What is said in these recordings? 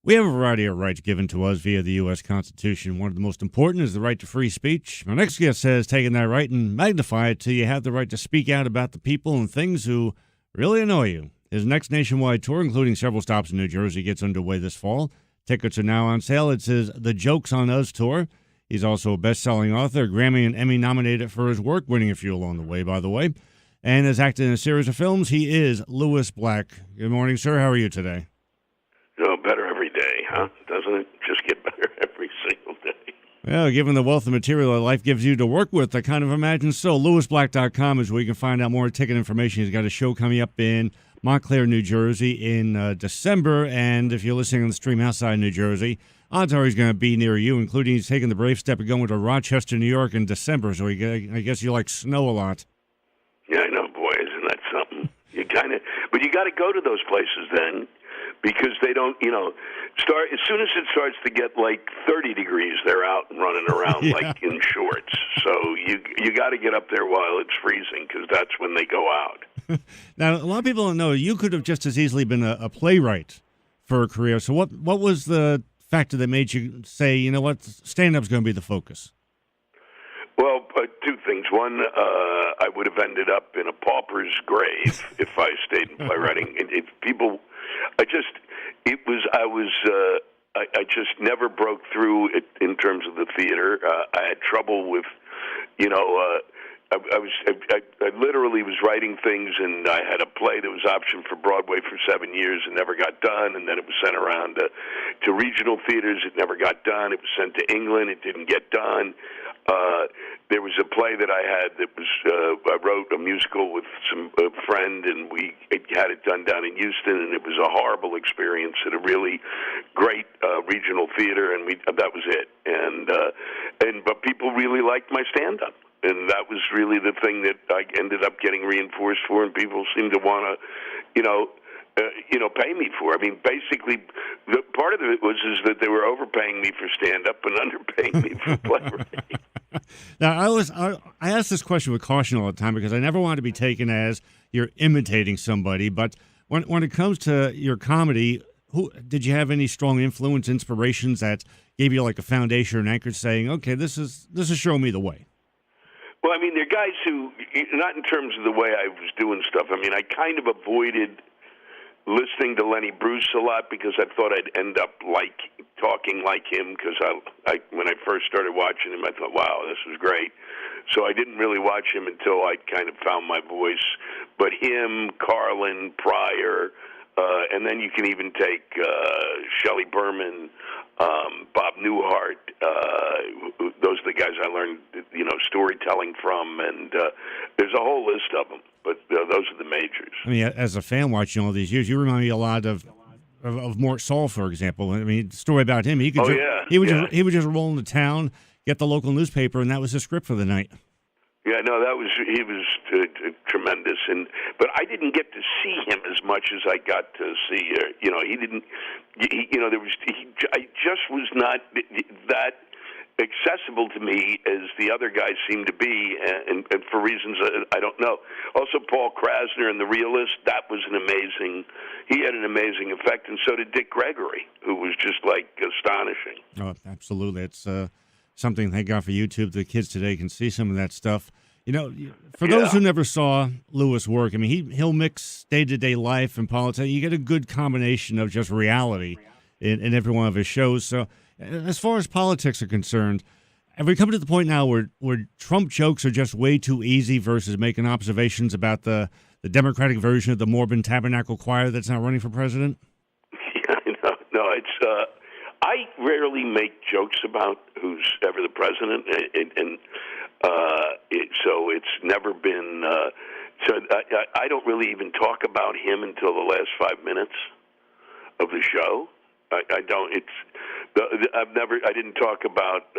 We have a variety of rights given to us via the U.S. Constitution. One of the most important is the right to free speech. Our next guest says taking that right and magnify it till you have the right to speak out about the people and things who really annoy you. His next nationwide tour, including several stops in New Jersey, gets underway this fall. Tickets are now on sale. It's his The Joke's on Us tour. He's also a best-selling author, Grammy and Emmy nominated for his work, winning a few along the way, by the way, and has acted in a series of films. He is Lewis Black. Good morning, sir. How are you today? Oh, better every day, huh? Doesn't it just get better every single day? Well, given the wealth of material that life gives you to work with, I kind of imagine so. LewisBlack.com is where you can find out more ticket information. He's got a show coming up in Montclair, New Jersey in December, and if you're listening on the stream outside New Jersey, odds are he's going to be near you, including he's taking the brave step of going to Rochester, New York in December, so I guess you like snow a lot. Yeah, I know, boy, isn't that something? But you got to go to those places then, because they don't, start as soon as it starts to get like 30 degrees, they're out and running around like in shorts. So you got to get up there while it's freezing, because that's when they go out. Now, a lot of people don't know you could have just as easily been a playwright for a career. So what was the factor that made you say, you know what, stand-up's going to be the focus? Well, two things. One, I would have ended up in a pauper's grave if I stayed in playwriting. I just never broke through it in terms of the theater. I had trouble with, I literally was writing things, and I had a play that was optioned for Broadway for 7 years and never got done, and then it was sent around to regional theaters. It never got done. It was sent to England. It didn't get done. There was a play that I had that was, I wrote a musical with a friend, and we had it done down in Houston, and it was a horrible experience at a really great regional theater, and that was it. But people really liked my stand-up. And that was really the thing that I ended up getting reinforced for, and people seemed to want to, pay me for. I mean, basically, the part of it was that they were overpaying me for stand-up and underpaying me for playwriting. Now, I ask this question with caution all the time because I never want to be taken as you're imitating somebody. But when it comes to your comedy, did you have any strong influence, inspirations that gave you like a foundation or an anchor, saying, "Okay, this is showing me the way"? Well, I mean, there are guys who, not in terms of the way I was doing stuff. I mean, I kind of avoided listening to Lenny Bruce a lot because I thought I'd end up talking like him, because when I first started watching him, I thought, wow, this was great. So I didn't really watch him until I kind of found my voice. But him, Carlin, Pryor, and then you can even take Shelley Berman, Bob Newhart. Those are the guys I learned, storytelling from, and there's a whole list of them. But those are the majors. I mean, as a fan watching all these years, you remind me a lot of Mort Saul, for example. I mean, story about him. He would just roll into town, get the local newspaper, and that was his script for the night. Yeah, no, he was tremendous, but I didn't get to see him as much as I got to see. I just was not that accessible to me as the other guys seem to be, and for reasons I don't know. Also, Paul Krasner in The Realist, he had an amazing effect, and so did Dick Gregory, who was just astonishing. Oh, absolutely. It's something, thank God for YouTube, the kids today can see some of that stuff. For those who never saw Lewis work, I mean, he'll mix day-to-day life and politics. You get a good combination of just reality in every one of his shows. So as far as politics are concerned, have we come to the point now where Trump jokes are just way too easy versus making observations about the Democratic version of the Mormon Tabernacle Choir that's not running for president? Yeah, no, it's I rarely make jokes about who's ever the president, so it's never been. I don't really even talk about him until the last 5 minutes of the show. I don't. I didn't talk about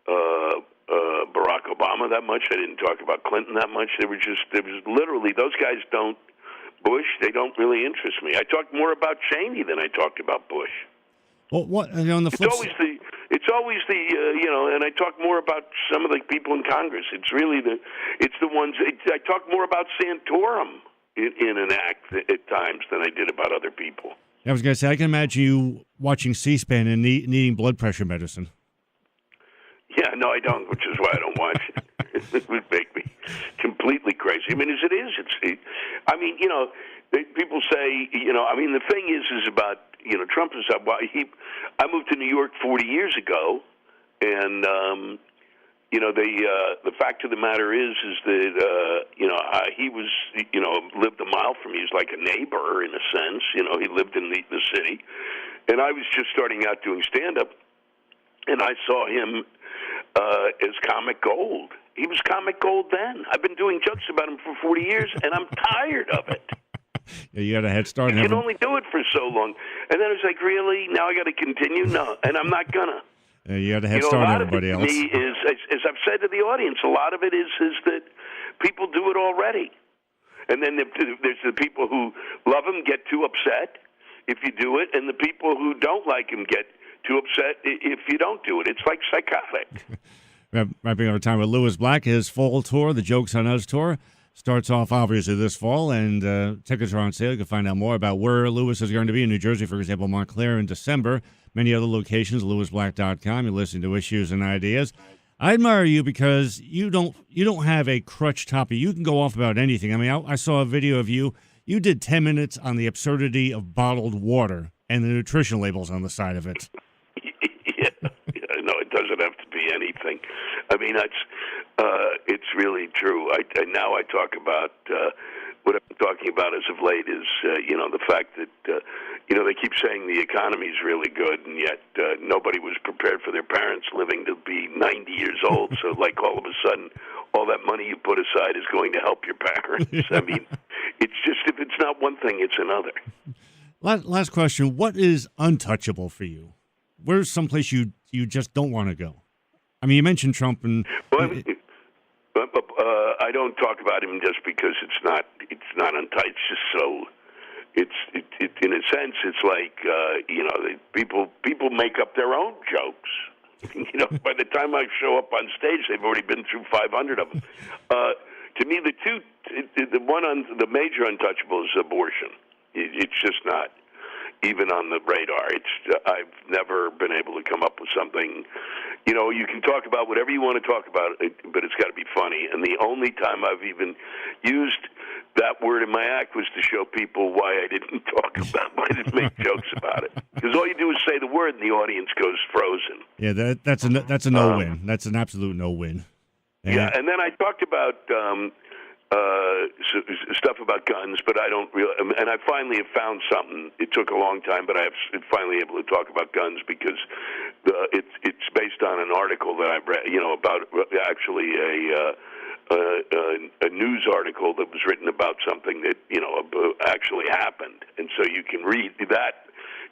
Barack Obama that much. I didn't talk about Clinton that much. There was literally, those guys don't. Bush, they don't really interest me. I talked more about Cheney than I talked about Bush. Well, on the flip side, it's always the and I talk more about some of the people in Congress. It's the ones. I talk more about Santorum in an act at times than I did about other people. I was going to say, I can imagine you watching C-SPAN and needing blood pressure medicine. Yeah, no, I don't, which is why I don't watch it. It would make me completely crazy. I mean, as it is, I mean, people say, I mean, the thing is about, Trump is, I moved to New York 40 years ago, and, the fact of the matter is that, he was, lived a mile from me. He was like a neighbor in a sense. He lived in the city. And I was just starting out doing stand-up, and I saw him as comic gold. He was comic gold then. I've been doing jokes about him for 40 years, and I'm tired of it. Yeah, you got a head start. You can only do it for so long. And then it's like, really? Now I got to continue? No, and I'm not going to. Yeah, you got a head start on everybody else. A lot of it to me is, as I've said to the audience, a lot of it is that people do it already. And then there's the people who love him get too upset if you do it, and the people who don't like him get too upset if you don't do it. It's like psychotic. Wrapping up our time with Lewis Black, his fall tour, the Jokes on Us tour, starts off obviously this fall, and tickets are on sale. You can find out more about where Lewis is going to be in New Jersey, for example, Montclair in December. Many other locations, lewisblack.com. You're listening to Issues and Ideas. I admire you because you don't have a crutch topic. You can go off about anything. I mean, I saw a video of you. You did 10 minutes on the absurdity of bottled water and the nutrition labels on the side of it. Yeah, no, it doesn't have to be anything. I mean, it's really true. Now I talk about what I'm talking about as of late is the fact that they keep saying the economy is really good, and yet nobody was prepared for their parents living to be 90 years old. So, like, all of a sudden, all that money you put aside is going to help your parents. I mean, it's just, if it's not one thing, it's another. Last question: what is untouchable for you? Where's someplace you just don't want to go? I mean, you mentioned Trump, and I don't talk about him just because it's not untouched. It's just so. It's in a sense, it's like people make up their own jokes. By the time I show up on stage, they've already been through 500 of them. To me, the major untouchable is abortion. It's just not even on the radar. I've never been able to come up with something. You can talk about whatever you want to talk about, but it's got to be funny. And the only time I've even used that word in my act was to show people why I didn't make jokes about it. Because all you do is say the word, and the audience goes frozen. Yeah, that's a no-win. That's an absolute no-win. Yeah, and then I talked about stuff about guns, but I don't really. And I finally have found something. It took a long time, but I'm finally able to talk about guns because it's based on an article that I've read. About actually a news article that was written about something that actually happened, and so you can read that.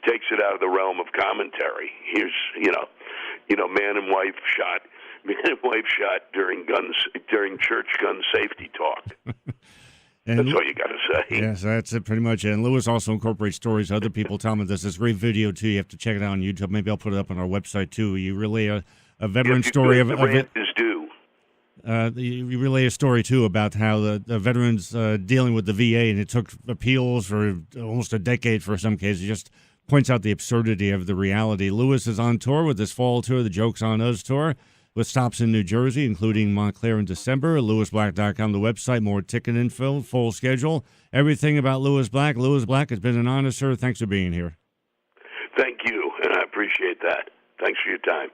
Takes it out of the realm of commentary. Here's man and wife shot during church gun safety talk. That's all you got to say. Yes, that's it pretty much. And Lewis also incorporates stories other people tell me. There's this great video, too. You have to check it out on YouTube. Maybe I'll put it up on our website, too. You relay a veteran story of it. Is due. You relay a story, too, about how the veterans dealing with the VA, and it took appeals for almost a decade for some cases. Just points out the absurdity of the reality. Lewis is on tour with this fall tour, the Jokes on Us tour, with stops in New Jersey, including Montclair in December. LewisBlack.com, the website, more ticket info, full schedule, everything about Lewis Black. Lewis Black, it's been an honor, sir. Thanks for being here. Thank you, and I appreciate that. Thanks for your time.